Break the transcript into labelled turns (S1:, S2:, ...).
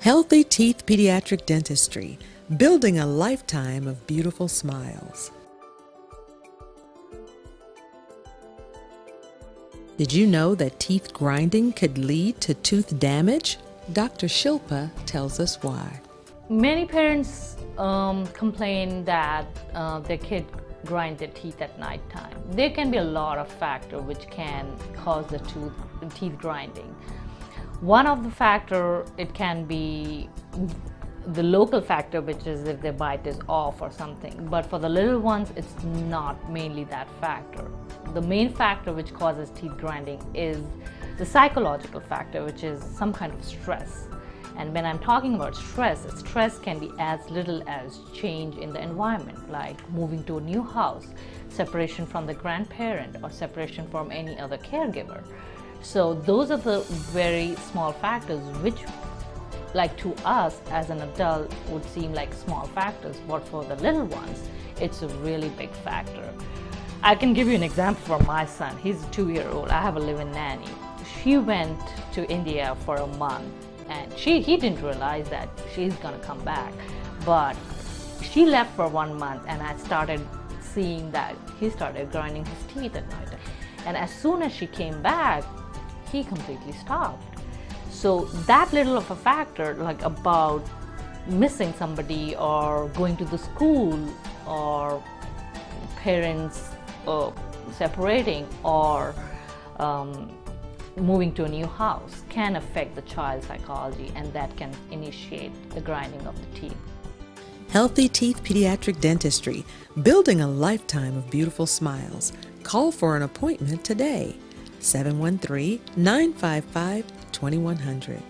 S1: Healthy Teeth Pediatric Dentistry, building a lifetime of beautiful smiles. Did you know that teeth grinding could lead to tooth damage? Dr. Shilpa tells us why.
S2: Many parents complain that their kid grind their teeth at night time. There can be a lot of factors which can cause the teeth grinding. One of the factors, it can be the local factor, which is if their bite is off or something. But for the little ones, it's not mainly that factor. The main factor which causes teeth grinding is the psychological factor, which is some kind of stress. And when I'm talking about stress, stress can be as little as change in the environment, like moving to a new house, separation from the grandparent, or separation from any other caregiver. So those are the very small factors which, like to us as an adult, would seem like small factors, but for the little ones, it's a really big factor. I can give you an example for my son. He's a 2-year-old. I have a live-in nanny. She went to India for a month, and he didn't realize that she's gonna come back. But she left for 1 month, and I started seeing that he started grinding his teeth at night. And as soon as she came back, he completely stopped. So that little of a factor, like about missing somebody or going to the school or parents separating or moving to a new house, can affect the child's psychology, and that can initiate the grinding of the teeth.
S1: Healthy Teeth Pediatric Dentistry, building a lifetime of beautiful smiles. Call for an appointment today. 713-955-2100.